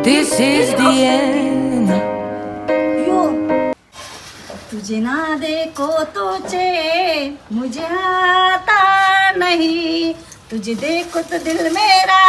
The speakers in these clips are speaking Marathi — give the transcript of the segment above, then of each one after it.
this is the end. तुझे ना देखो तो चैन मुझे आता नहीं, तुझे देखो तो दिल मेरा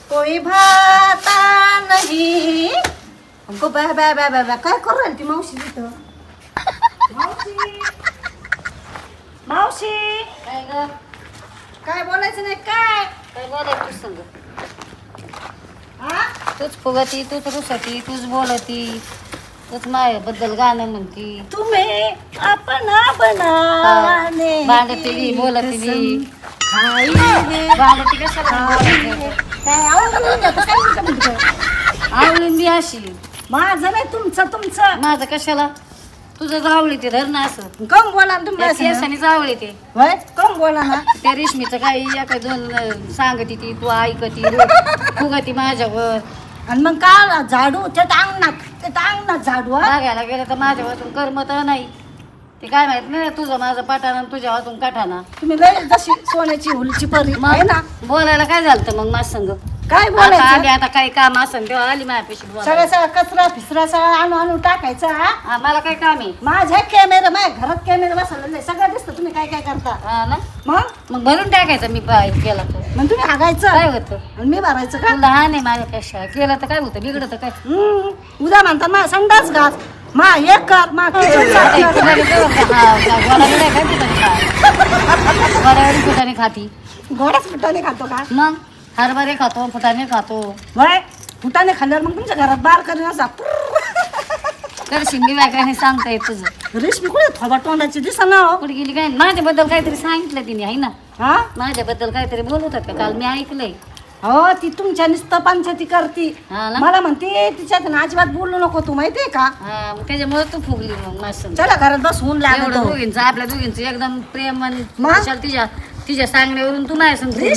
कोई भाता नहीं. हमको बॅ बॅ बॅ बॅ बॅ काय करू राहिली ती मावशी तिथं? मावशी मावशी काय ग? काय बोलायचं नाही काय? काय बोलायचं तूच सांग. हा तूच फुगती, तूच रुसती, तूच बोलती, तूच माझ्याबद्दल गाणं म्हणती. तुम्ही अपना बनाने भांडती बी, बोलती बी. खाई भांडती कशाला बोलायचं? काय आवडून जातं काय तुमचं म्हणतं? आवडीन बी अशी. माझं नाही तुमचं माझं कशाला? तुझं जावळी ते धर ना असं. कम बोला ना तुम्ही माझ्या संग. केसाने जावळी ते. होय कम बोला ना. त्या रेशमीचं काही एका दोन सांगती ती, तू ऐकती, फुगती माझ्यावर. आणि मग का झाडू अंगणात झाडू हा? मागायला गेलं तर माझ्या वाचून करमत नाही. ते काय माहित नाही तुझं माझं पाठाना आणि तुझ्या वाचून काठाना. तुम्ही लय जशी सोन्याची हुलची परी आहे ना. बोलायला काय झालं मग माझ संग? काय आता बोलायचं आली, आता काही काम असेल तेव्हा आली माझ्यापेक्षा बोलायला. सगळा कचरा फिसरा सगळा आणू टाकायचा हा? हा, मला काय काम आहे? माझ्या घरात कॅमेरा बसवलेला सगळं दिसतं तुम्ही काय काय करता. हा ना, मग भरून टाकायचं मी केला तर मग तुम्ही हागायचं काय होतं? आणि मी भरायचं का? तू लहान आहे माझ्यापेक्षा, केलं तर काय होतं? बिघडत काय? उद्या म्हणता मा संडास घास मा एक कर मा kitchen साफ कर. फुटाने खाती गोड्याच फुटाने खातो का? मग हरभरे खातो, फुटाने खातो. वय फुटाने खाल्ल्यावर मग तुमच्या घरात बार करीन असा तर शिंगी काय सांगता येत तुझं. रेशमी कुठे थोबा तोंडाची दिसा ना हो? कुठे गेली काय? माझ्याबद्दल काहीतरी सांगितलं तिने आहे ना. हा माझ्याबद्दल काहीतरी बोलत होत का काल? मी ऐकलंय. हो ती तुमच्या नुसतं पंचायती करती. हा ना. मला म्हणते तिच्यात ना अजिबात बोलू नको तू माहितीये का? हा, मग त्याच्यामुळे तू फुगली मग माझं. चला घरात बसवून एवढं लागतो. दोघींचं, आपल्या दोघींचं एकदम प्रेम आणि मग? कशाला तिच्या तिच्या सांगण्यावरून तू माझ्या संग फुगली.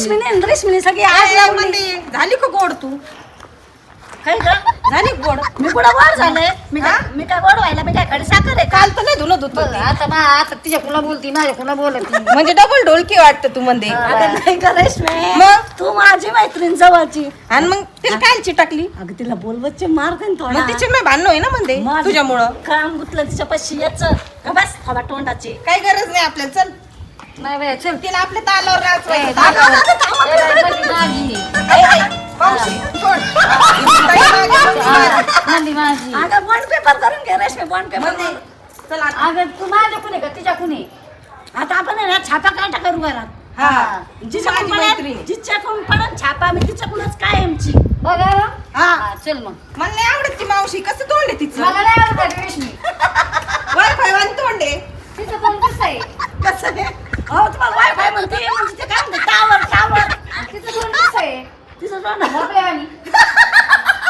रेशमीने सगळी आज लावली. झाली का गोड तू? काय ग? झाली गोड? मी कुठं वर झालंय? मी काय गोड व्हायला मी काय खडी साखर आहे काल तर नाही धुणं धुत बघ, आता तिच्या कुणा बोलती, माझ्या कुणा बोलती. म्हणजे डबल ढोलकी वाटतं तू म्हणते. अगं नाही का रेशमी? मग? तू माझी मैत्रीण जवळची. आणि मग तिला काय चिटाकली? अगं तिला बोलवचे मार देईन थोडा. मग तिचे मी भांडण आहे ना म्हणते माझं तुझ्यामुळं. काम गुतलं तिच्या पाशी याचं का बस थोडा तोंडाची. काही गरज नाही आपल्याला. चल नाही बाई, चल. तिला आपल्या तालावर नाचवायचं. ए, तालावर. मंदी माझी. मावशी, सोड. ताई मागे. मंदी माझी. अगं बॉन्ड पेपर करून घे रेशमी बॉन्ड पेपर. म्हणजे चल आता. अगं तू माझ्या कुणी का तिच्या कुणी? आता आपण आहे ना छापा काटा करू घरात. हा जिच्याकडून माझी मैत्रीण. पडेल जिच्याकडून पडेल छापा मी तिच्याकडूनच कायमची. बघा हा. हा, चल मग. मला नाही आवडत ती मावशी. कसं तोंड आहे तिचं? मला नाही आवडत रेशमी. वाय वान तोंड आहे. तिचं पण कसं आहे? कसं आहे? अहो तुम्हाला वायफाय म्हणते म्हणजे ते काय म्हणते टावर आणि तिचं पण कसं आहे? तिचं तोंड मोकळ्यावानी.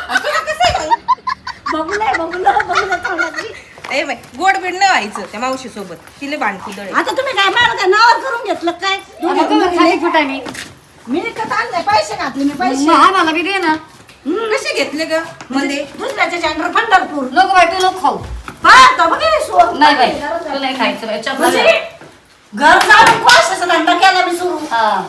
आणि तुला कसं आहे बाई? बघून तोंडाची. ए बाई, गोड बीड नाही व्हायचं त्या मावशी सोबत. तिला भांडती दळे. आता तुम्ही काय मला काय नावावर करून घेतलं काय? आता तू खाली फुटाने. मी विकत आणले पैसे घातले मी पैसे. मग आम्हाला बी दे ना. कसे घेतले ग मध्ये? दुसऱ्याच्या चॅनल पंढरपूर. नको बाई, तू नको खाऊ. पाहतो बघ हे सोड. नाही बाई, तू नाही खायचं बाई. चप्पल म्हणजे आहे. घर जाऊन कोशाचा धंदा केला मी सुरू. हा,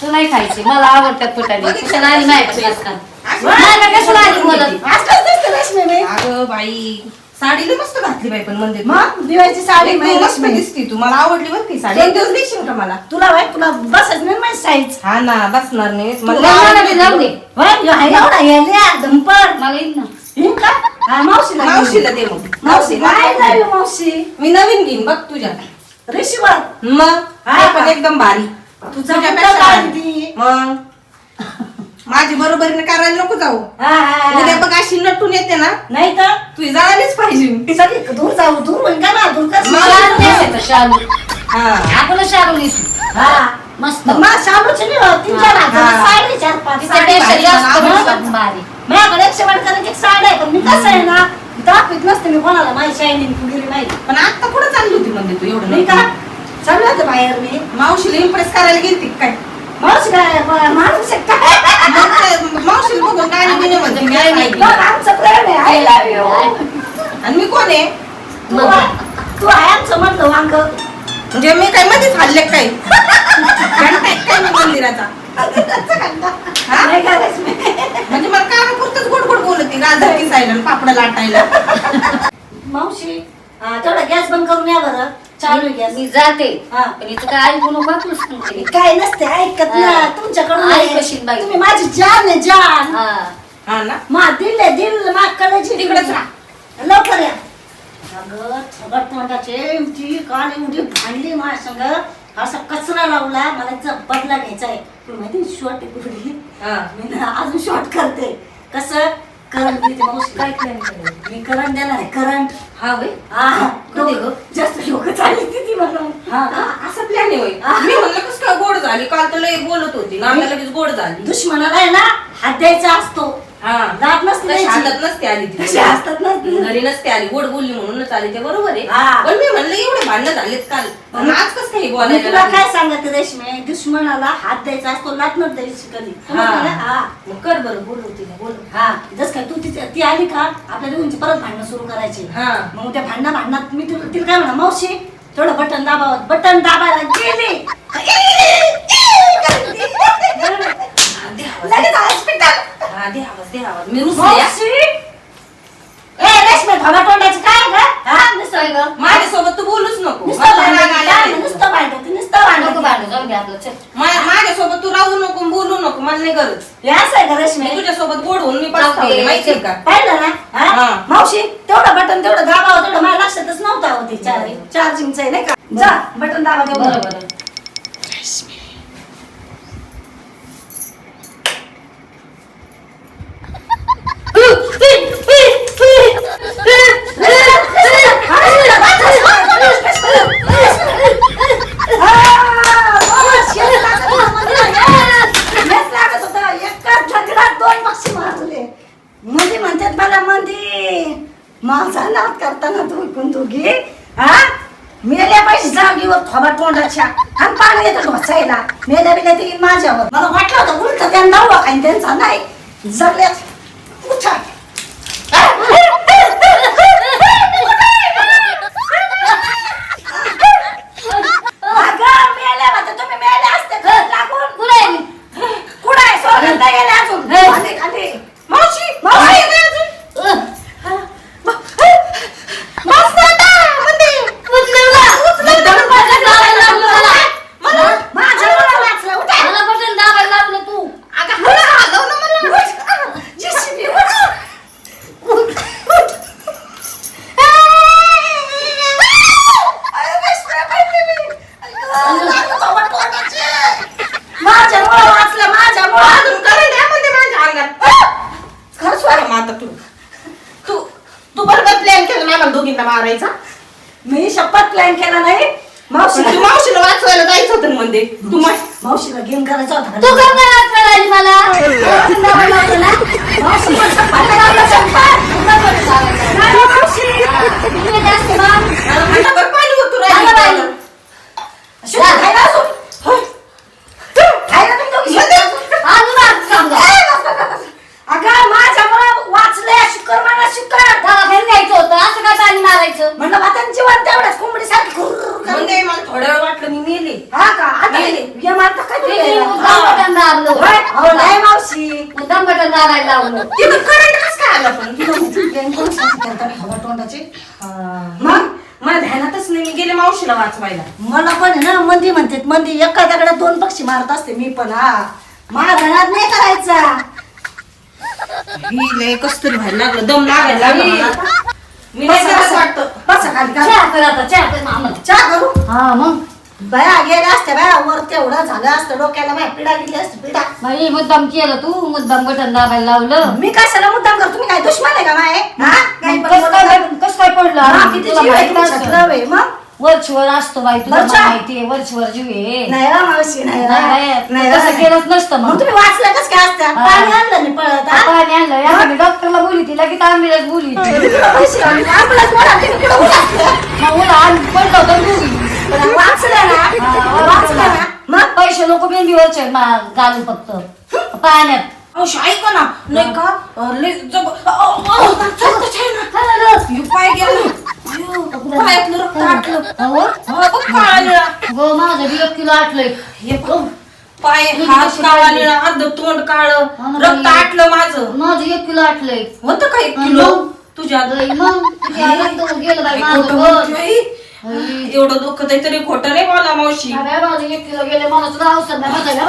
तू नाही खायची. मला आवडतात फुटाने. कशाला आली नाही आजकाल? असं- नाही, कशाला आली बोलत? आजकाल दिसते रेशमी मी. अगं बाई, साडीला मस्त घातली बाई पण मंदिर. मग दिवाळीची साडी एकदम मस्त रेशमी. दिसती तू. मला आवडली बरं ती साडी. एक दिवस देशील का मला? तुला बसायचं नाही माझी साईज. हा ना, बसणार नाही. मला बी जाऊ दे. एवढा येल्या धंपड. मला येईल ना. येईन का? हा, मावशीला मावशीला दे मग. मावशी काय नाही मावशी मी नवीन घेईन बघ तुझ्या. रेशीवर मग हा. ते पण एकदम भारी. तुझा तुझ्यापेक्षा मुद्दा भारी. ती. मग माझी बरोबरीने करायला नको जाऊ. उद्या बघ अशी नटून येते ना, नाही तर तुझी जायलाच पाहिजे. सगळी दूर जाऊ दूर होईन का ना दूर कर. शालू नेसायचं, शालू. हा आपण शालू नेसू. हा मस्त. मग शालूची नाही होत. 3-4 हा. साडी 4-5 तिचं साडी. टेन्शन जास्त भारी. नसतं, भारी. माझ्याकडे 100 करायची एक साडी आहे पण मी कसं आहे ना दाखवीत नसते मी कोणाला माझी शायनिंग वगैरे नाही. पण आता कुठं चालली होती म्हणजे तू एवढं मी का नटून? चालू होते बाहेर मी. मावशीला इम्प्रेस करायला गेलती का काय? मावशी काय माणूस आहे काय? मग ते मावशीला बघून गाणी बिणी म्हणते मी काय नाही. ऐकली. बघ, आमचं प्रेम आहे. I love you. आणि मी कोण आहे? तू आहे आमचं म्हणलं वांग. म्हणजे मी काय मध्येच हल्ले काय? घंटा आहे काय मी मंदिराचा? नाही का रेशमी? म्हणजे मला कामापुरतच गोड गोड बोलते गाजर किसायला आणि पापड लाटायला. मावशी तेवढा गॅस बंद करून या बरं. चालू आहे गॅस. मी जाते हा. पण इथं काय ऐकू नको तू सांगते. काय नसते ऐकत ना तुमच्याकडून आई आहे. कशी बाई. तुम्ही माझी जान आहे जान. हा हा ना मा दिल आहे दिल मा कळायची तिकडेच राहा. लवकर या. अगं सगळं तोंडाचे ती काल एवढी भांडली माझ्या संग असा कचरा लावला. मला तिचा बदला घ्यायचा आहे. तुला माहिती शॉर्ट कुठली हा. मी ना अजून शॉर्ट करते. कसं करंट देते मावशी. काय प्लॅन केलं? मी करंट देणार आहे करंट. हा वय हा कधी गं? जास्त लोक चालली ती म्हणून. हा हा, असं प्लॅन आहे होय. मी म्हणलं कसं काय गोड झाली काल तुला एक बोलत होती ना आता लगेच गोड झाली. दुश्मनाला आहे ना हात द्यायचा असतो. हा लाभ नसते तशी द्यायची. हातात नसते आली ती. तशी असतात ना ती. घरी नसते आली गोड बोलली म्हणूनच आली ते बरोबर आहे. हा. पण मी म्हणलं एवढे भांडणं झालेत काल पण आज कसं काही मी बोलायला तुला लागली? काय सांगते रेशमे दुश्मनाला हात द्यायचा असतो लाट नट द्यायची कधी. समजलं ना? हा मग कर बरं बोलवते ना बोल. हा जस काय तू ती आली का आपल्या दोघींची परत भांडणं सुरू करायची. हा. मग त्या भांडणात मी तिला काय म्हणा मावशी थोडं बटन दाबावं. बटन दाबायला गेली लगेच हॉस्पिटल. हा दे आवाज मी रुसले या. मावशी ए रेशमे थोडा तोंडाची काय ग? हा नुसतं ग. माझ्यासोबत तू बोलूच नको. नुसतं मला भांडण राग आला काय? आहे. नुसतं भांडण नुसतं नको भांडण. भांडू जाऊन घ्या आपलं चल. माझ्यासोबत तू राहू नको बोलू नको मला नाही गरज. हे असं आहे का रेशमे? मी तुझ्यासोबत गोड होऊन मी जाऊ दे. पाच माहिती का. पाहिलं ना हा? हा. मावशी तेवढं बटन तेवढं दाबावं तेवढं माझ्या लक्षातच नव्हतं होती चार्जिंगचं आहे नाही का. जा बटन दाबा तेवढं. बरोबर मंदी म्हणतात मला मंदी माझा नाद करताना तू ऐकून दोघी हा मेल्या पैसे जागीवर थोबा तोंडाच्या आणि पाणी येतं ढोसायला मेल्या बिल्या ते माझ्यावर मला वाटलं होतं उलट त्यांना नववा खाईन त्यांचा नाही जगल्यात उठा अगं मेल्या होत्या तुम्ही मेल्या असते घरात लागून कुठे आहे मी? कुठे सोडून गेले अजून खाली खाली मावशी मावशी मला बटन दाबायला लावलं तू. तू बरोबर प्लॅन केला ना मला दोघींना मारायचा. मी शपथ प्लॅन केला नाही मावशी तू मावशीला वाचवायला जायचं होतं म्हणजे तू मावशीला गेम करायचा होता तू का नाही वाचवायला आली मला? बटन दाबायला लावलं ना? मावशी पण शपथ लावलं शपथ. तुला बटन दाबायला लावलं. नाही मावशी किती वेळ जास्त मग? हातावर पाणी होतं झालं बाई. राहिलं. शिवा, खायला अजून. होय. खायला तुम्ही दोघी शिवा. अजून आज समजा. अगं माझ्यामुळं वाचले शुक्र मला शुक्र दवाखान्यात न्यायचं होतं असं काय पाणी मारायचं? म्हणलं वातांची वन तेवढ्याच कोंबडी सारखी म्हणजे मला थोड्या वेळ वाटलं मी मेले. हा का आता गेली. ये मारता काय किती तुम्ही मुद्दाम बटन दाबलं. होय? अहो, नाही मावशी मुद्दाम बटन दाबायला लावलं. तिथं करंट कसं काय आला पण तिला म्हणते, गेम कोणासाठी करता मी खबर तोंडाची मग मला ध्यानातच नाही मी गेले मावशीला वाचवायला. मला पण आहे ना मंदी म्हणतात मंदी एका दगडात दोन पक्षी मारत असते मी पण हा माझा धनात नाही करायचा. ही लय कसं तरी व्हायला लागलं दम लागायला लागला मला आता. मी नाही बसा, करत बसा. वाटतं. बसा खाली का चहा कर आता, चहा कर मामा. चहा करू हा मग बया गेल्या असत्या बया वर तेवढं झालं असतं डोक्याला बाय पिढा गेली असते पिढा. बाई मुद्दाम केलं तू मुद्दाम बटन दाबायला लावलं. मी कशाला मुद्दाम करतो तुम्ही काय दुश्मन आहे का माय हा काय पण कसं काय बोलता? कसं काय पडलं हा, अरे, किती तुला जीव आहे माहित तुमच्या नसेल. द्रव आहे, मग वरचीवर असतो बाई तुला वरच्या? माहितीये वरचीवर जीव आहे. नाही हो, मावशी नाही हो. नाही नाही बाई, हो. तसं केलंच नसतं मग मग. तुम्ही वाचलं कस काय असत्या हा. पाणी आणलं मी पळत हा? पाणी आणलं याकडे डॉक्टरला बोली ती लगेच आंबीलाच बोली पैसे आणले, आपलंच बोला, तुम्ही कुठं उडालं? मग उला आम्ही पडलो होतो दोघी. पण वाचलं ना हा, वाचलं ना मग पैसे लोक मेंदीवरचे घालू फक्त पाण्यात. मावशी ऐका ना नाही का लय पाय गेला पायातलं रक्त आटलं. हो? हा, बघ पायाला. गो माझं 1 किलो आटलंय. हे बघ पाय हात काळा निळा अर्ध तोंड काळ रक्त आटलं माझं 1 किलो आटलंय होतं का 1 किलो तुझ्या मग किती रक्त गेलं बाई माझं खोटं म्हणते आई. एवढं दुखत आहे तरी खोटं नाही बोला मावशी माझं 1 किलो गेले मला सुद्धा औषध नाही बसायला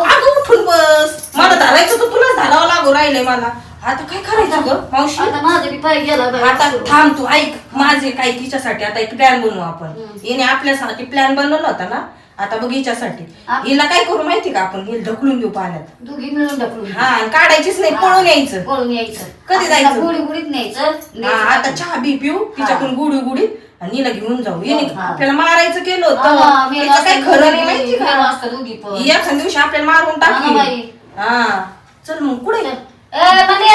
अगं उठून बस मला धरायचं तर तुलाच धरावं लागू राहिलंय मला आता काय करायचं ग मावशी आता माझं बी पाय गेला बाई आता थांब तू ऐक माझे काही तिच्यासाठी आता एक प्लॅन बनवू आपण हिने आपल्यासाठी प्लॅन बनवला होता ना आता बघ हिच्यासाठी हिला काय करू माहिती का आपण हिला ढकलून देऊ पाण्यात दोघी मिळून ढकलून हा आणि काढायचीच नाही पळून यायचं पळून यायचं कधी जायचं? गुढी गुढीत न्यायचं हा, आता चहा बी पिऊ तिच्याकडून गुडी गुडी आणि हिला घेऊन जाऊ हिने हा. आपल्याला मारायचं केलं हा, होतं मी हिचं काही खरं नाही माहिती मी का वाजता दोघी पण एखाद्या दिवशी आपल्याला मारून हा ना टाकली बाई. हा चल मग कुठे ए म्हणजे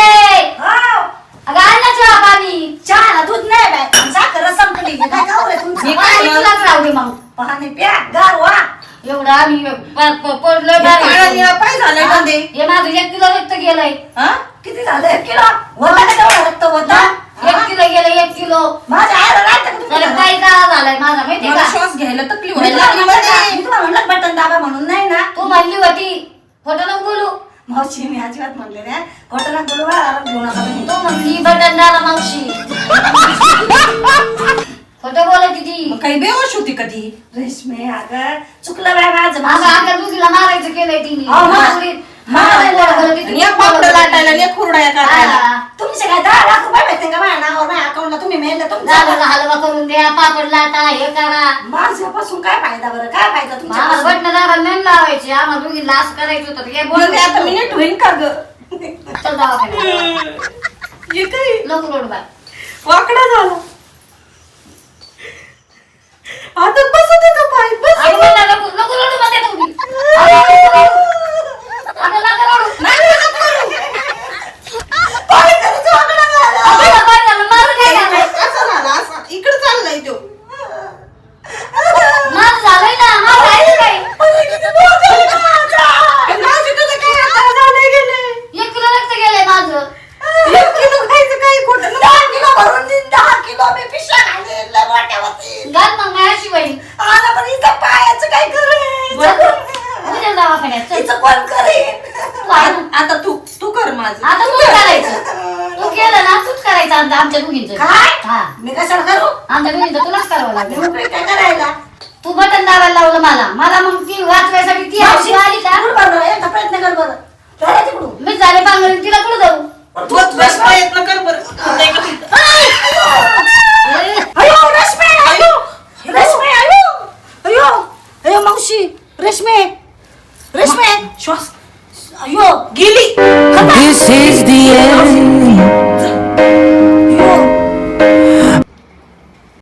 अगं आण ना चहा पाणी चहा दूध नाही बाय साखर संपली काय गाव रे तुमचं मी पाणी तुलाच राहू दे मग पाणी प्या गार वा एवढं आम्ही पडलोय काळा बारीक. निळा पाय झालाय हा? मध्ये हे माझं 1 किलो रक्त गेलंय हा किती झालं 1 किलो होता का तेवढा रक्त होता 1 किलो गेलं 1 किलो माझ्या आईला राहतं का त्याला तुम्ही काय का झालाय माझा माहितीये मला का श्वास घ्यायला तकलीफ मी व्हायला तुम्हाला लागली म्हणलं मध्ये. मी तुम्हाला म्हणलं बटन दाबा म्हणून नाही ना तू म्हणली होती खोटं नको बोलू मावशी मी अजिबात म्हणले नाही खोटं ना बोलू बा, घेऊ नका तुम्ही. तू म्हणली बटनदारा मावशी खोटं बोलत ती मग काही बेहोश होती कधी रेशमे अगं चुकलं बाय माझं माझं आका दुखीला मारायचं केलंय तिने अहो, मग. मारुडीत. मारायला बोलवलं किती आणि एक पापड लाटायला आणि एक खुरड्या करायला हा. तुमचे काय 10 लाख रुपये भेटते का माझ्या नावावर माझ्या अकाउंटला तुम्ही मेल झाडाला हलवा करून द्या पापड लाटा हे करा माझ्यापासून काय फायदा बरं काय फायदा आम्हाला तुमच्या बटणदाराला नाही लावायचे आम्हाला दोघी लास करायचं होतं हे मग ते आता बोल मिनिट होईन का ग चल दवाखान्यात हे काय नको रोड बाय वाकडा झाला आता बसत का पाय बस अगं मला नको रोड मध्ये तुम्ही अगं नका रोड आम्हाला काय झालं माझं काय झालं असा झाला असा इकडे चाललाय तो माझं झालंय ना माझं आहे काय माझी तुझं काय आता झालंय गेले 1 किलो रक्त गेलंय माझं 1 किलो खायचं काही खोटं 10 किलो भरून देईन 10 किलो मी पिशव्या घालीन लय मोठ्या होतील घाल मग माझ्याशी बाई आला पण इथं पायाचं काय करेन उद्या दवाखान्यात चल तिचं कोण करेन तू आण. आता तू कर माझं आता तू करायचं तू केलं ना तूच करायचं आमच्या दोघींचं काय हा मी कशाला करू आमच्या दोघींचं तुलाच करावं लागेल मी काय करायला तू बटन दाबायला लावलं मला मग ती वाचवायसाठी ती औषध आली का बरं एकदा प्रयत्न कर बरं झालं तिकडून मी झाले पांगरून तिला कुठं जाऊ